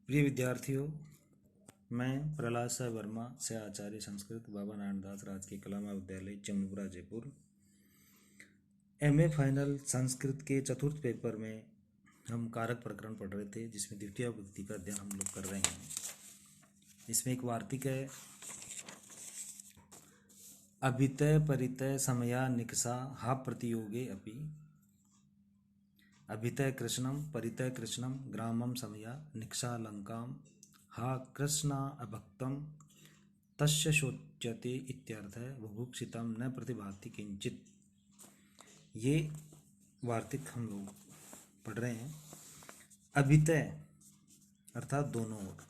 प्रिय विद्यार्थियों, मैं प्रहलाद साह वर्मा से आचार्य संस्कृत बाबा नारायण दास राजकीय कला महाविद्यालय जमुनपुरा जयपुर एमए फाइनल संस्कृत के चतुर्थ पेपर में हम कारक प्रकरण पढ़ रहे थे, जिसमें द्वितीय विभक्ति का अध्ययन हम लोग कर रहे हैं। इसमें एक वार्तिक है, अभितय परितय समया निकषा हा प्रतियोगे अपि। अभितय कृष्णम परितय कृष्णम ग्रामम समया निकषा लंकाम हा कृष्णा अभक्तम तस्य शोच्यते इत्यर्थ है। बुभुक्षितम न प्रतिभाति किंचित। ये वार्तिक हम लोग पढ़ रहे हैं। अभितय अर्थात दोनों ओर,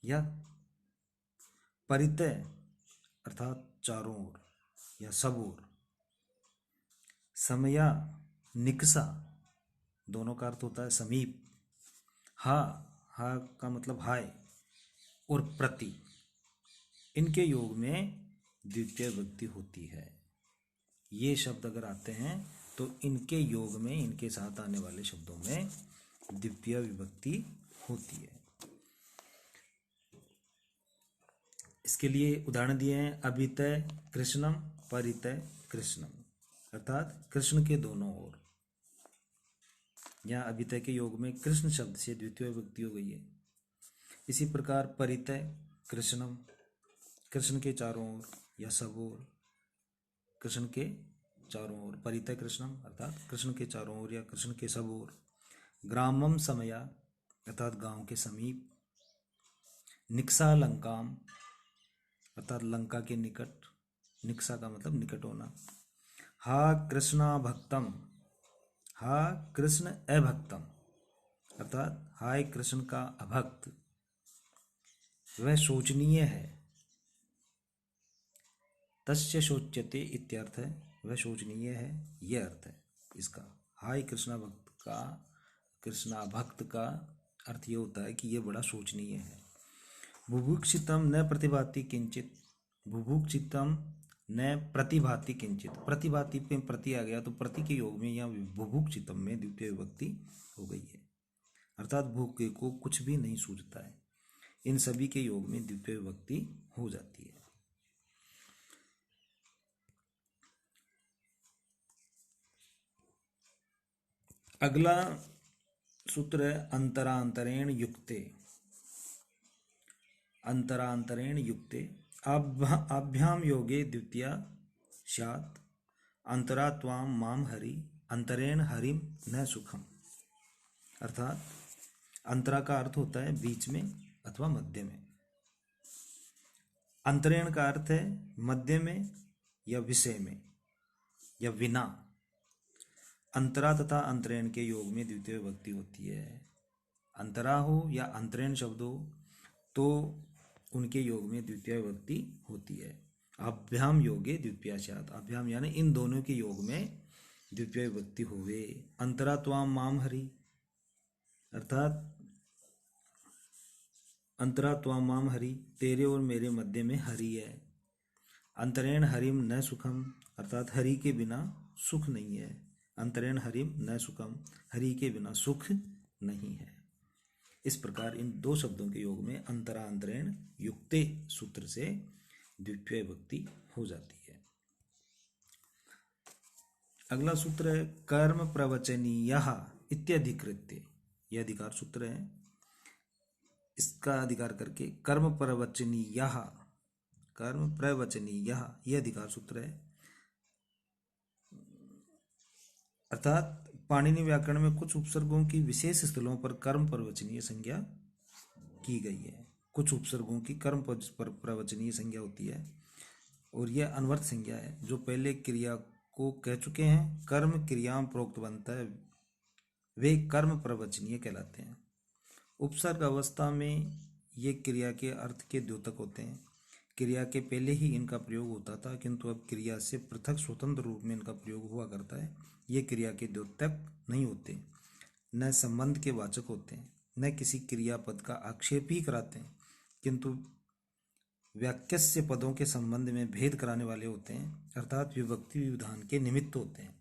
या परितय अर्थात चारों ओर या सब ओर। समया निकषा दोनों का अर्थ होता है समीप। हा हा का मतलब हाय और प्रति, इनके योग में द्वितीय विभक्ति होती है। ये शब्द अगर आते हैं तो इनके योग में, इनके साथ आने वाले शब्दों में द्वितीय विभक्ति होती है। इसके लिए उदाहरण दिए हैं, अभितय कृष्णम परितय कृष्णम, अर्थात कृष्ण के दोनों ओर। यहाँ अभितय के योग में कृष्ण शब्द से द्वितीय विभक्ति हो गई है। इसी प्रकार परितय कृष्णम, कृष्ण के चारों ओर या सब ओर, कृष्ण के चारों ओर। परितय कृष्णम अर्थात कृष्ण के चारों ओर या कृष्ण के सब ओर। ग्रामम समया अर्थात गांव के समीप। निकषा लंकाम अर्थात लंका के निकट। निकषा का मतलब निकट होना। हा कृष्णा भक्तम, हा कृष्ण अभक्तम अर्थात हाय कृष्ण का अभक्त, वह शोचनीय है। तस्य शोच्यते इत्यर्थ है, वह शोचनीय है, यह अर्थ है इसका। हाय कृष्णा भक्त का, कृष्णा भक्त का अर्थ ये होता है कि यह बड़ा शोचनीय है। बुभुक्षितम न प्रतिभाति किंचित, बुभुक्षितम न प्रतिभाति किंचित। प्रतिभाति पे प्रति आ गया तो प्रति के योग में यहाँ बुभुक्षितम में द्वितीय विभक्ति हो गई है, अर्थात भूख को कुछ भी नहीं सूझता है। इन सभी के योग में द्वितीय विभक्ति हो जाती है। अगला सूत्र है अंतरांतरेण युक्ते। अंतरांतरेण युक्ते आभ्याम योगे द्वितीया स्यात् अंतरा त्वाम माम हरि अंतरेण हरिम न सुखम। अर्थात अंतरा का अर्थ होता है बीच में अथवा मध्य में। अंतरेण का अर्थ है मध्य में या विषय में या विना। अंतरा तथा अंतरेण के योग में द्वितीय विभक्ति होती है। अंतरा हो या अंतरेण शब्द हो तो उनके योग में द्वितीय विभक्ति होती है। अभ्याम योगे द्वितीया स्यात्, अभ्याम यानी इन दोनों के योग में द्वितीय विभक्ति होवे। अंतरा त्वाम माम हरि अर्थात अंतरा त्वाम माम हरि, तेरे और मेरे मध्य में हरि है। अंतरेण हरिम न सुखम अर्थात हरि के बिना सुख नहीं है। अंतरेण हरिम न सुखम, हरि के बिना सुख नहीं है। इस प्रकार इन दो शब्दों के योग में अंतरांतरेण युक्ते सूत्र से द्वितीय विभक्ति हो जाती है। अगला सूत्र है कर्म प्रवचनीयः इत्यधिकृत्य। यह अधिकार सूत्र है, इसका अधिकार करके कर्म प्रवचनीयः, कर्म प्रवचनीयः यह अधिकार सूत्र है। अर्थात पाणिनि व्याकरण में कुछ उपसर्गों की विशेष स्थलों पर कर्म प्रवचनीय संज्ञा की गई है। कुछ उपसर्गों की कर्म प्रवचनीय संज्ञा होती है और यह अनवर्त संज्ञा है जो पहले क्रिया को कह चुके हैं। कर्म क्रियाम प्रोक्त बनता है, वे कर्म प्रवचनीय कहलाते हैं। उपसर्ग अवस्था में ये क्रिया के अर्थ के द्योतक होते हैं। क्रिया के पहले ही इनका प्रयोग होता था, किंतु अब क्रिया से पृथक स्वतंत्र रूप में इनका प्रयोग हुआ करता है। ये क्रिया के द्योतक नहीं होते, न संबंध के वाचक होते हैं, न किसी क्रियापद का आक्षेप ही कराते हैं, किंतु वाक्यस्य पदों के संबंध में भेद कराने वाले होते हैं, अर्थात विभक्ति विधान के निमित्त होते हैं।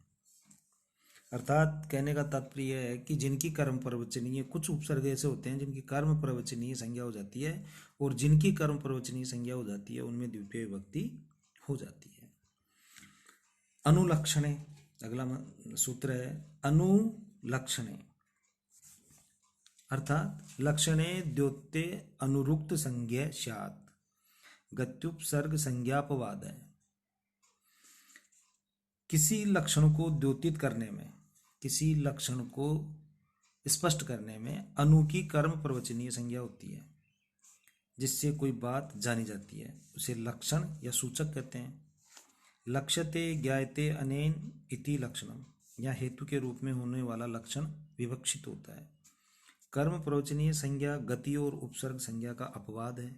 अर्थात कहने का तात्पर्य है कि जिनकी कर्म प्रवचनीय, कुछ उपसर्ग ऐसे होते हैं जिनकी कर्म प्रवचनीय संज्ञा हो जाती है, और जिनकी कर्म प्रवचनीय संज्ञा हो जाती है उनमें द्वितीय विभक्ति हो जाती है। अनुलक्षणे, अगला सूत्र है अनुलक्षणे, अर्थात लक्षणे द्योत्ये अनुरुक्त संज्ञा स्यात्, गत्युपसर्ग संज्ञापवाद है। किसी लक्षण को द्योतित करने में, किसी लक्षण को स्पष्ट करने में अनु की कर्म प्रवचनीय संज्ञा होती है, जिससे कोई बात जानी जाती है, उसे लक्षण या सूचक कहते हैं। लक्ष्यते ज्ञायते अनेन इति लक्षणम, या हेतु के रूप में होने वाला लक्षण विवक्षित होता है। कर्म प्रवचनीय संज्ञा गति और उपसर्ग संज्ञा का अपवाद है,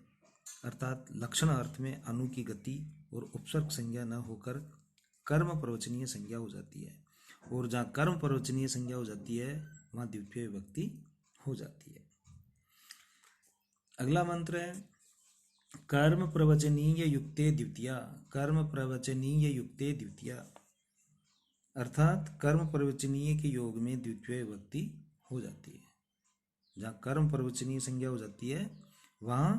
अर्थात लक्षण अर्थ में अनु की गति और उपसर्ग संज्ञा न होकर कर्म प्रवचनीय संज्ञा हो जाती है, और जहाँ कर्म प्रवचनीय संज्ञा हो जाती है वहाँ द्वितीय विभक्ति हो जाती है। अगला मंत्र है कर्म प्रवचनीय युक्ते द्वितीया, कर्म प्रवचनीय युक्ते द्वितीया, अर्थात कर्म प्रवचनीय के योग में द्वितीय विभक्ति हो जाती है। जहाँ कर्म प्रवचनीय संज्ञा हो जाती है वहाँ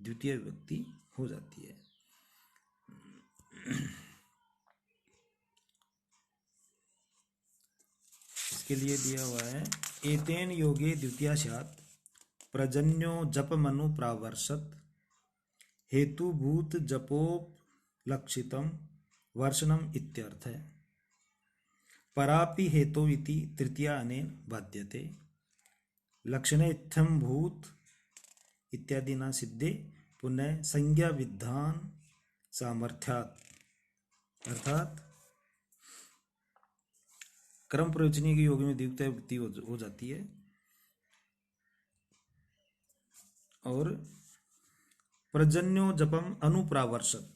द्वितीय विभक्ति हो जाती है। इसके लिए दिया हुआ है एतेन योगे द्वितीया स्यात् प्रजन्यो जप मनु प्रावर्षत हेतुभूत जपोपलक्षितम वर्षणम इत्यर्थ है। परापि हेतु इति तृतीया अनेन बाध्यते, लक्षणे इत्थम भूत इत्यादि न सिद्धे पुनः संज्ञा विधान सामर्थ्यात्, अर्थात कर्म प्रवचनीय के योग में द्वितीय विभक्ति हो जाती है, और प्रजन्यो जपम अनुप्रावर्षत,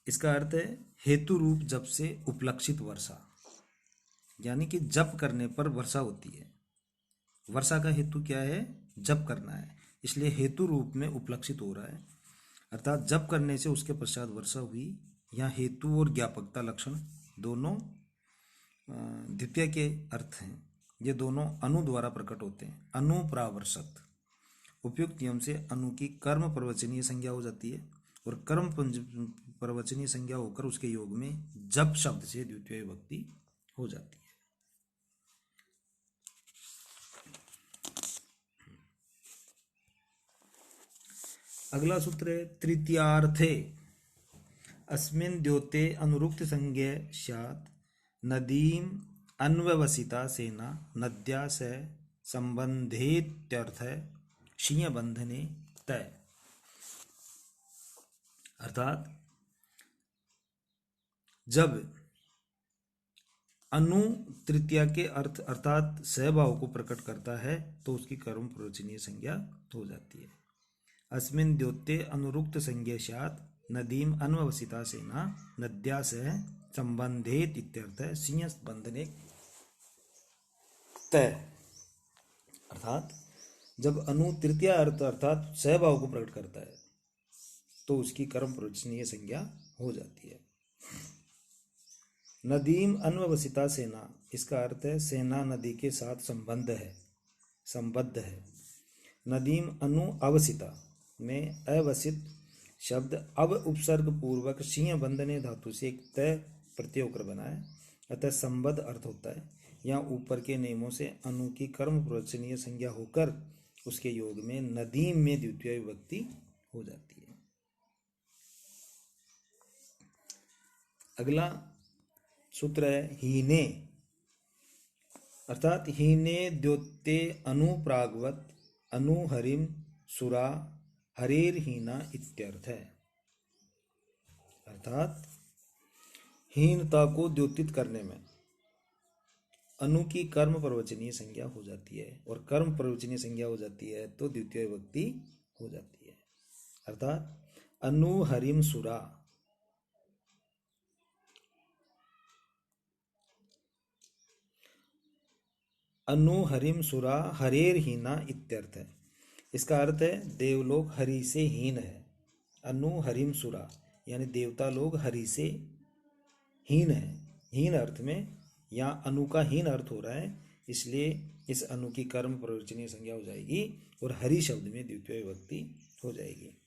इसका अर्थ है हेतु रूप जप से उपलक्षित वर्षा, यानी कि जप करने पर वर्षा होती है। वर्षा का हेतु क्या है? जप करना है, इसलिए हेतु रूप में उपलक्षित हो रहा है, अर्थात जप करने से उसके पश्चात वर्षा हुई। यहाँ हेतु और ज्ञापकता लक्षण दोनों द्वितीय के अर्थ हैं, ये दोनों अनु द्वारा प्रकट होते हैं। अनुप्रावर्षत उपयुक्त नियम से अनु की कर्म प्रवचनीय संज्ञा हो जाती है, और कर्म प्रवचनीय संज्ञा होकर उसके योग में जप शब्द से द्वितीय विभक्ति हो जाती है। अगला सूत्र है तृतीयार्थे अस्मिन् द्योते अनुरुक्त संज्ञा स्यात् नदीम अन्व्यवसिता सेना नद्या से संबंधेत्यर्थ है शीय बंधने तय, अर्थात जब अनु तृतीया के अर्थ अर्थात सहभाव को प्रकट करता है तो उसकी कर्म प्रवचनीय संज्ञा हो जाती है। अस्मिन् द्योते अनुरुक्त संज्ञा स्यात् नदीम अन्ववसिता सेना नद्या से संबंधित इत्यर्थ है सिंह बंधने तय, अर्थात जब अनु तृतीय अर्थ अर्थात सहभाव को प्रकट करता है तो उसकी कर्म प्रवचनीय संज्ञा हो जाती है। नदीम अन्ववसिता सेना, इसका अर्थ है सेना नदी के साथ संबद्ध है। नदीम अनु अवसिता में अवसित शब्द अब उपसर्ग पूर्वक सिंह बंधने धातु से एक तय प्रत्यय होकर बना है, अतः संबद्ध अर्थ होता है। यहाँ ऊपर के नियमों से अनु की कर्म प्रवचनीय संज्ञा होकर उसके योग में नदीम में द्वितीय विभक्ति हो जाती है। अगला सूत्र है हीने, अर्थात हीने द्योते अनुप्रागवत अनुहरिम सुरा हरेर हीना इत्यर्थ है, अर्थात हीनता को द्योतित करने में अनु की कर्म प्रवचनीय संज्ञा हो जाती है, और कर्म प्रवचनीय संज्ञा हो जाती है तो द्वितीय विभक्ति हो जाती है, अर्थात अनु हरिम सुरा, अनु हरिम सुरा हरेर हीना इत्यर्थ है। इसका अर्थ है देवलोक हरि से हीन है। अनु हरिम सुरा यानी देवता लोग हरि से हीन है। हीन अर्थ में यहाँ अनु का हीन अर्थ हो रहा है, इसलिए इस अनु की कर्म प्रवचनीय संज्ञा हो जाएगी और हरि शब्द में द्वितीय विभक्ति हो जाएगी।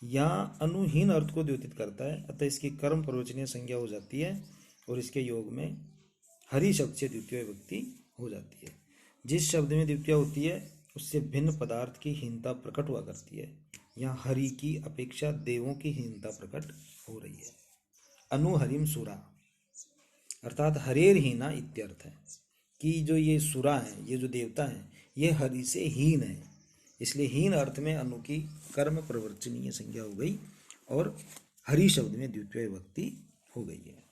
यहाँ अनुहीन अर्थ को द्योतित करता है, अतः इसकी कर्म प्रवचनीय संज्ञा हो जाती है और इसके योग में हरि शब्द से द्वितीय विभक्ति हो जाती है। जिस शब्द में द्वितीय होती है उससे भिन्न पदार्थ की हीनता प्रकट हुआ करती है। यहाँ हरि की अपेक्षा देवों की हीनता प्रकट हो रही है। अनु हरिम सुरा अर्थात हरेर हीना इत्यर्थ है कि जो ये सुरा है, ये जो देवता है, ये हरि से हीन है, इसलिए हीन अर्थ में अनु की कर्म प्रवर्चनीय संज्ञा हो गई और हरि शब्द में द्वितीय विभक्ति हो गई है।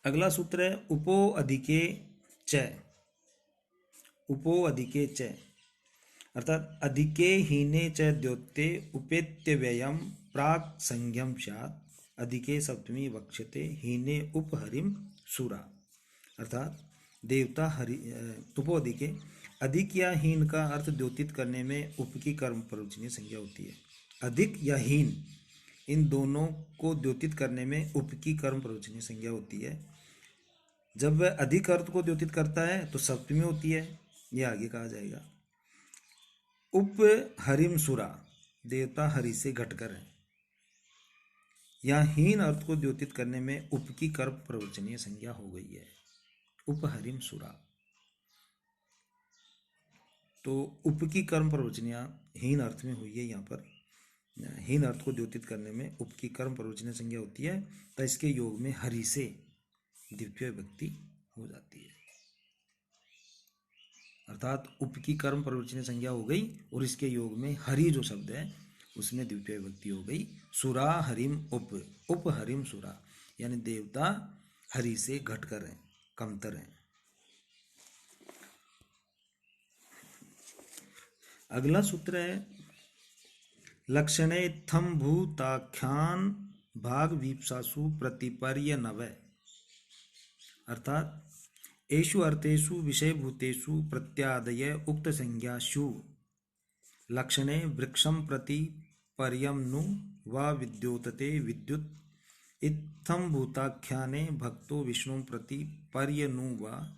अगला सूत्र है उपो अधिके च। उपो अधिके च अर्थात अधिके हीने च द्योते उपेत्य व्ययम प्राक संज्ञम स्यात् अधिके सप्तमी वक्ष्यते हीने उपहरिम सुरा अर्थात देवता हरि उपोधिके अधिक या हीन का अर्थ द्योतित करने में उप की कर्म प्रवचनीय संज्ञा होती है। अधिक या हीन इन दोनों को द्योतित करने में उप की कर्म प्रवचनीय संज्ञा होती है। जब वह अधिक अर्थ को द्योतित करता है तो सप्तमी होती है, यह आगे कहा जाएगा। उप हरिम सुरा देवता हरि से घटकर है। यहाँ हीन अर्थ को द्योतित करने में उप की कर्म प्रवचनीय संज्ञा हो गई है, उपहरिम सुरा। तो उप की कर्म प्रवचनीय हीन अर्थ में हुई है। यहाँ पर हीन अर्थ को द्योतित करने में उप की कर्म प्रवचनीय संज्ञा होती है, तो इसके योग में हरि से द्वितीय विभक्ति हो जाती है। अर्थात उप की कर्म प्रवचनीय संज्ञा हो गई और इसके योग में हरि जो शब्द है उसमें द्वितीय विभक्ति हो गई। सुरा हरिम उप, उप हरिम सुरा, यानी देवता हरि से घटकर है, कमतर है। अगला सूत्र है लक्षणे थम भूताख्यान भाग वीप्सासु प्रतिपर्य नवय अर्थात एषु अर्थेषु विषय भूतेषु प्रत्यादय उक्त संज्ञासु लक्षणे वृक्षं प्रति पर्यम नु वा विद्योतते विद्युत इत्थं भूताख्याने भक्तो विष्णु प्रति पर्य नु वा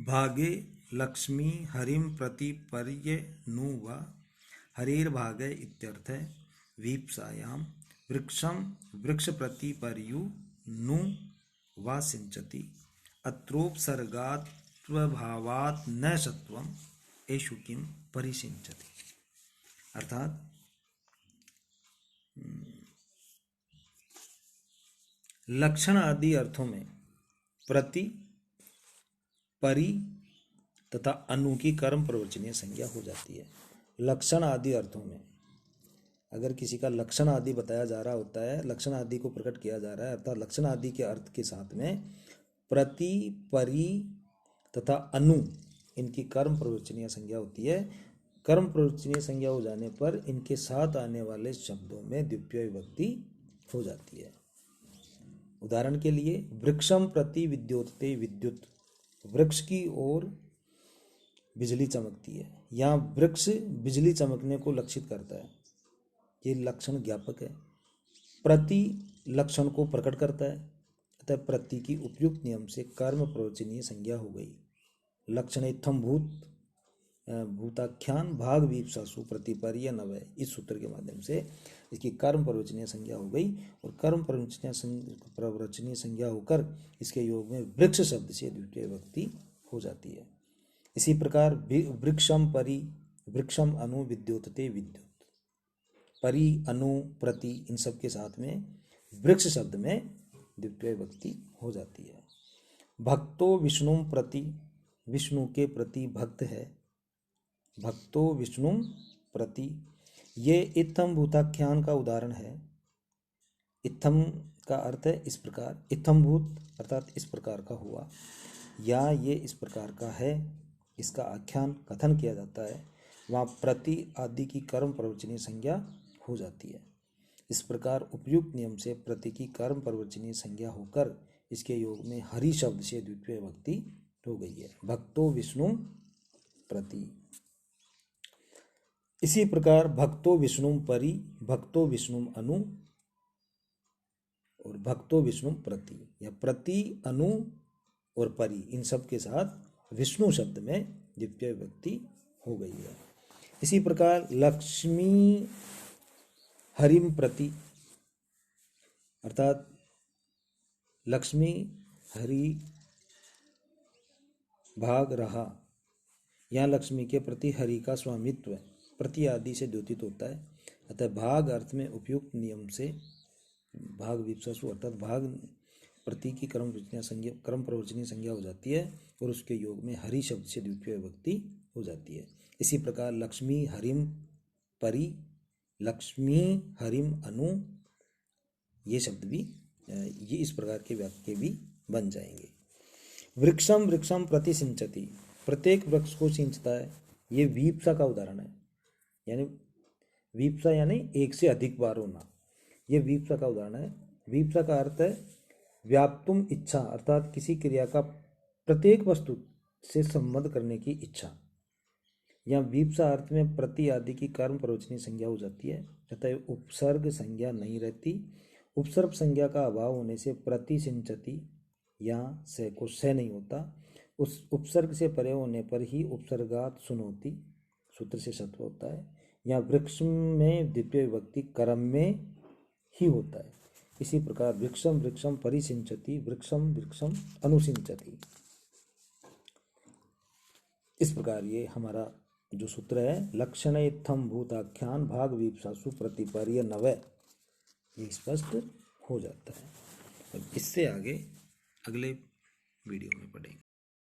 भागे लक्ष्मी हरिम प्रति पर्य नु वा हरेर भागे इत्यर्थ है। वीप्सायाम वृक्षम वृक्ष प्रति पर्यु नु वा सिंचति अत्रोपसर्गात्वभावात् न सत्वम एषु किम परिसिंचति अर्थात लक्षण आदि अर्थों में प्रति, परि तथा अनु की कर्म प्रवचनीय संज्ञा हो जाती है। लक्षण आदि अर्थों में अगर किसी का लक्षण आदि बताया जा रहा होता है, लक्षण आदि को प्रकट किया जा रहा है, अर्थात लक्षण आदि के अर्थ के साथ में प्रति, परि तथा अनु इनकी कर्म प्रवचनीय संज्ञा होती है। कर्म प्रवचनीय संज्ञा हो जाने पर इनके साथ आने वाले शब्दों में द्वितीय विभक्ति हो जाती है। उदाहरण के लिए वृक्षम प्रति विद्योतते विद्युत, वृक्ष की ओर बिजली चमकती है। यहाँ वृक्ष बिजली चमकने को लक्षित करता है, ये लक्षण ज्ञापक है। प्रति लक्षण को प्रकट करता है, अतः प्रति की उपयुक्त नियम से कर्म प्रवचनीय संज्ञा हो गई। लक्षण इत्थम भूत भूताख्यान भाग वीप्सासु प्रतिपर्य नवय, इस सूत्र के माध्यम से इसकी कर्म प्रवचनीय संज्ञा हो गई और कर्म प्रवचनीय संज्ञा होकर इसके योग में वृक्ष शब्द से द्वितीय विभक्ति हो जाती है। इसी प्रकार वृक्षम परि, वृक्षम अनु विद्योतते विद्युत, परि अनु प्रति इन सब के साथ में वृक्ष शब्द में द्वितीय विभक्ति हो जाती है। भक्तो विष्णु प्रति, विष्णु के प्रति भक्त है। भक्तो विष्णु प्रति, ये इत्थम भूताख्यान का उदाहरण है। इत्थम का अर्थ है इस प्रकार, इत्थम भूत अर्थात इस प्रकार का हुआ, या ये इस प्रकार का है, इसका आख्यान कथन किया जाता है। वहाँ प्रति आदि की कर्म प्रवचनीय संज्ञा हो जाती है। इस प्रकार उपयुक्त नियम से प्रति की कर्म प्रवचनीय संज्ञा होकर इसके योग में हरि शब्द से द्वितीय विभक्ति हो गई है। भक्तो विष्णु प्रति। इसी प्रकार भक्तो विष्णु परि, भक्तो विष्णु अनु, और भक्तो विष्णु प्रति, या प्रति, अनु और परि, इन सब के साथ विष्णु शब्द में द्वितीय विभक्ति हो गई है। इसी प्रकार लक्ष्मी हरिम प्रति, अर्थात लक्ष्मी हरि भाग रहा, यहाँ लक्ष्मी के प्रति हरि का स्वामित्व प्रति आदि से द्योतित होता है, अतः भाग अर्थ में उपयुक्त नियम से भाग विप्सु अर्थात भाग प्रति की कर्म प्रवचनीय संज्ञा हो जाती है और उसके योग में हरि शब्द से द्वितीय विभक्ति हो जाती है। इसी प्रकार लक्ष्मी हरिम परि, लक्ष्मी हरिम अनु, ये शब्द भी ये इस प्रकार के वाक्य भी बन जाएंगे। वृक्षम वृक्षम प्रति सिंचति, प्रत्येक वृक्ष को सिंचता है, ये वीप्सा का उदाहरण है, यानी वीप्सा यानी एक से अधिक बार होना, ये वीप्सा का उदाहरण है। वीप्सा का अर्थ है व्याप्तुम इच्छा, अर्थात किसी क्रिया का प्रत्येक वस्तु से संबंध करने की इच्छा। यहाँ वीप्सा अर्थ में प्रति आदि की कर्म प्रवचनीय संज्ञा हो जाती है, तथा उपसर्ग संज्ञा नहीं रहती। उपसर्ग संज्ञा का अभाव होने से प्रति सिंचति यहाँ से को से नहीं होता। उस उपसर्ग से परे होने पर ही उपसर्गात सुनोति सूत्र से सत्व होता है। यहाँ वृक्ष में द्वितीय विभक्ति कर्म में ही होता है। इसी प्रकार वृक्षम वृक्षम परिसिंचति, वृक्षम वृक्षम अनुसिंचति। इस प्रकार ये हमारा जो सूत्र है लक्षण इत्थम भूताख्यान भाग वीप्सासु प्रतिपर्य नवय, ये स्पष्ट हो जाता है। अब इससे आगे अगले वीडियो में पढ़ेंगे।